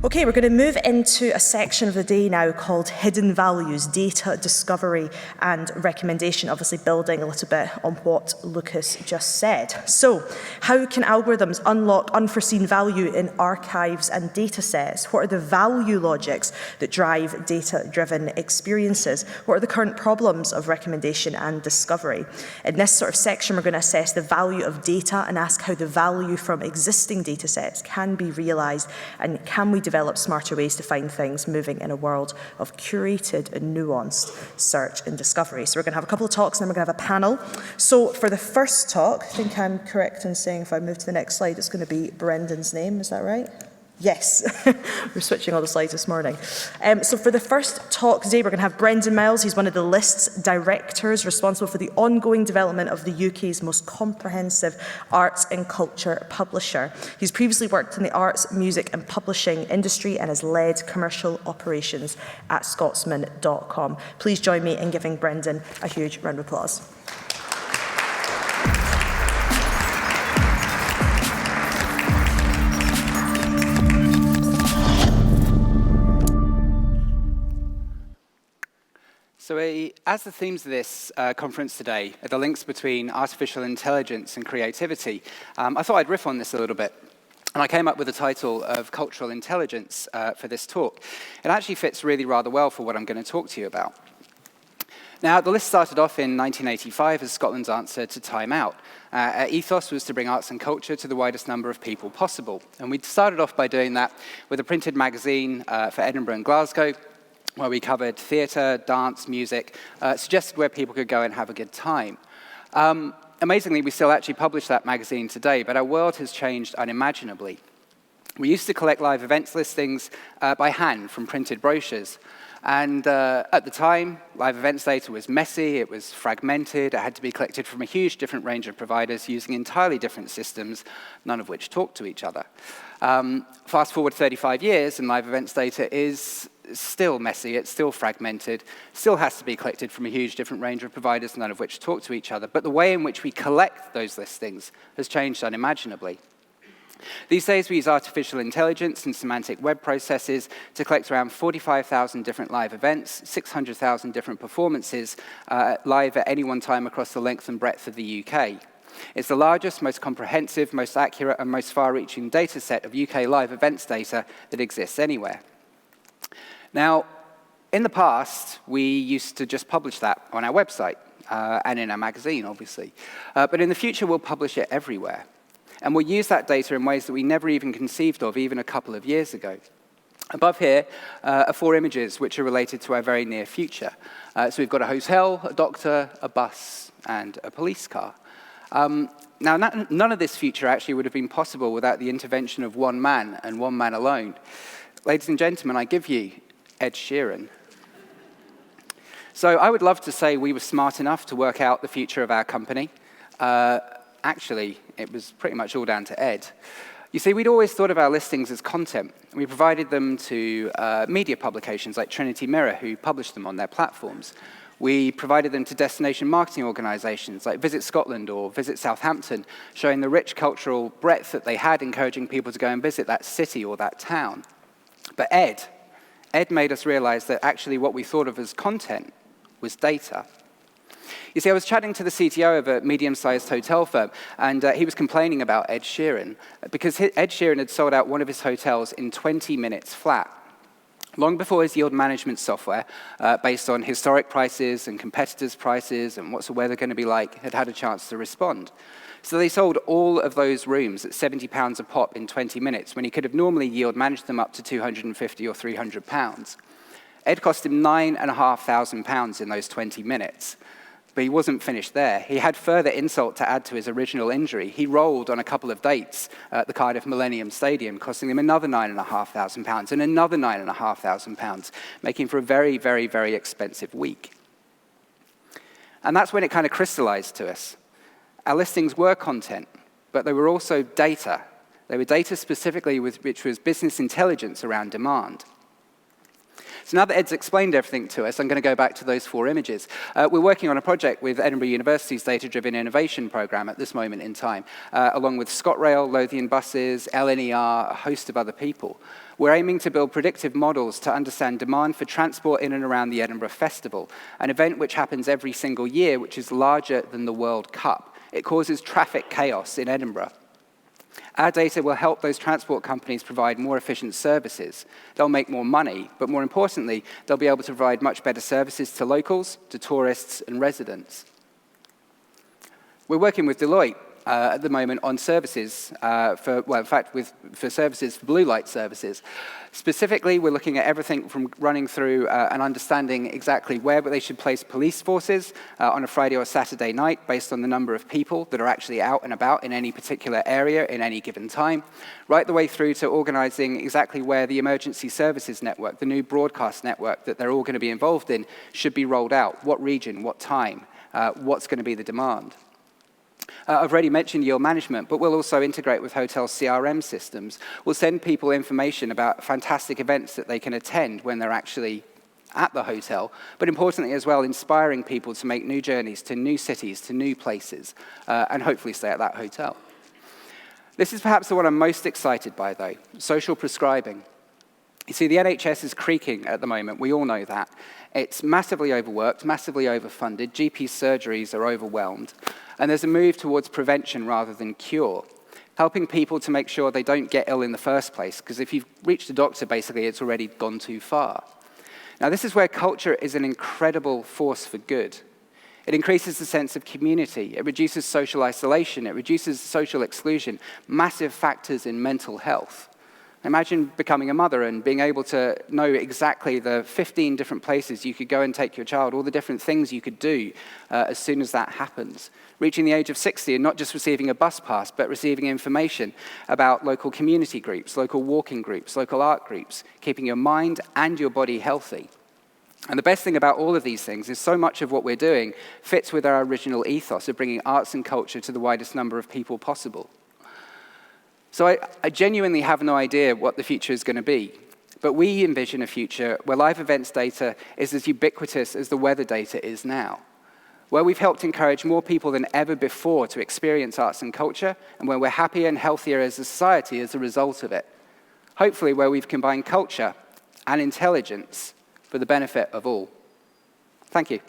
Okay, we're going to move into a section of the day now called Hidden Values, Data, Discovery and Recommendation, obviously building a little bit on what Lucas just said. So, how can algorithms unlock unforeseen value in archives and data sets? What are the value logics that drive data-driven experiences? What are the current problems of recommendation and discovery? In this sort of section, we're going to assess the value of data and ask how the value from existing data sets can be realised, and can we develop smarter ways to find things moving in a world of curated and nuanced search and discovery. So we're going to have a couple of talks and then we're going to have a panel. So for the first talk, I think I'm correct in saying if I move to the next slide, it's going to be Brendan's name, is that right? Yes, we're switching all the slides this morning. So for the first talk today, we're going to have Brendan Miles. He's one of the list's directors responsible for the ongoing development of the UK's most comprehensive arts and culture publisher. He's previously worked in the arts, music and publishing industry and has led commercial operations at Scotsman.com. Please join me in giving Brendan a huge round of applause. So as the themes of this conference today are the links between artificial intelligence and creativity, I thought I'd riff on this a little bit. And I came up with the title of Cultural Intelligence for this talk. It actually fits really rather well for what I'm going to talk to you about. Now, the list started off in 1985 as Scotland's answer to Time Out. Our ethos was to bring arts and culture to the widest number of people possible. And we started off by doing that with a printed magazine for Edinburgh and Glasgow, where we covered theatre, dance, music, suggested where people could go and have a good time. Amazingly, we still actually publish that magazine today, but our world has changed unimaginably. We used to collect live events listings by hand from printed brochures. And at the time, live events data was messy, it was fragmented, it had to be collected from a huge different range of providers using entirely different systems, none of which talked to each other. Fast forward 35 years, and live events data is still messy, it's still fragmented, still has to be collected from a huge different range of providers, none of which talk to each other. But the way in which we collect those listings has changed unimaginably. These days, we use artificial intelligence and semantic web processes to collect around 45,000 different live events, 600,000 different performances live at any one time across the length and breadth of the UK. It's the largest, most comprehensive, most accurate, and most far-reaching data set of UK live events data that exists anywhere. Now, in the past, we used to just publish that on our website and in our magazine, obviously. But in the future, we'll publish it everywhere. And we'll use that data in ways that we never even conceived of even a couple of years ago. Above here are 4 images which are related to our very near future. So we've got a hotel, a doctor, a bus, and a police car. Now, none of this future actually would have been possible without the intervention of one man and one man alone. Ladies and gentlemen, I give you Ed Sheeran. So I would love to say we were smart enough to work out the future of our company. Actually, it was pretty much all down to Ed. You see, we'd always thought of our listings as content. We provided them to media publications like Trinity Mirror, who published them on their platforms. We provided them to destination marketing organisations like Visit Scotland or Visit Southampton, showing the rich cultural breadth that they had, encouraging people to go and visit that city or that town. But Ed made us realise that actually what we thought of as content was data. You see, I was chatting to the CTO of a medium-sized hotel firm, and he was complaining about Ed Sheeran, because Ed Sheeran had sold out one of his hotels in 20 minutes flat. Long before his yield management software, based on historic prices and competitors' prices and what's the weather going to be like, had had a chance to respond. So they sold all of those rooms at £70 a pop in 20 minutes, when he could have normally yield managed them up to £250 or £300. Ed cost him £9,500 in those 20 minutes. But he wasn't finished there. He had further insult to add to his original injury. He rolled on a couple of dates at the Cardiff Millennium Stadium, costing him another £9,500 and another £9,500, making for a very, very, very expensive week. And that's when it kind of crystallized to us. Our listings were content, but they were also data. They were data specifically which was business intelligence around demand. So now that Ed's explained everything to us, I'm going to go back to those 4 images. We're working on a project with Edinburgh University's Data-Driven Innovation Programme at this moment in time, along with ScotRail, Lothian Buses, LNER, a host of other people. We're aiming to build predictive models to understand demand for transport in and around the Edinburgh Festival, an event which happens every single year, which is larger than the World Cup. It causes traffic chaos in Edinburgh. Our data will help those transport companies provide more efficient services. They'll make more money, but more importantly, they'll be able to provide much better services to locals, to tourists, and residents. We're working with Deloitte at the moment on services for services for blue light services. Specifically, we're looking at everything from running through and understanding exactly where they should place police forces on a Friday or Saturday night based on the number of people that are actually out and about in any particular area in any given time, right the way through to organizing exactly where the emergency services network, the new broadcast network that they're all going to be involved in, should be rolled out, what region, what time, what's going to be the demand. I've already mentioned yield management, but we'll also integrate with hotel CRM systems. We'll send people information about fantastic events that they can attend when they're actually at the hotel, but importantly as well, inspiring people to make new journeys to new cities, to new places, and hopefully stay at that hotel. This is perhaps the one I'm most excited by, though, social prescribing. You see, the NHS is creaking at the moment. We all know that. It's massively overworked, massively overfunded. GP surgeries are overwhelmed. And there's a move towards prevention rather than cure, helping people to make sure they don't get ill in the first place, because if you've reached a doctor, basically, it's already gone too far. Now, this is where culture is an incredible force for good. It increases the sense of community. It reduces social isolation. It reduces social exclusion, massive factors in mental health. Imagine becoming a mother and being able to know exactly the 15 different places you could go and take your child, all the different things you could do as soon as that happens. Reaching the age of 60 and not just receiving a bus pass, but receiving information about local community groups, local walking groups, local art groups, keeping your mind and your body healthy. And the best thing about all of these things is so much of what we're doing fits with our original ethos of bringing arts and culture to the widest number of people possible. So I genuinely have no idea what the future is going to be, but we envision a future where live events data is as ubiquitous as the weather data is now, where we've helped encourage more people than ever before to experience arts and culture, and where we're happier and healthier as a society as a result of it. Hopefully where we've combined culture and intelligence for the benefit of all. Thank you.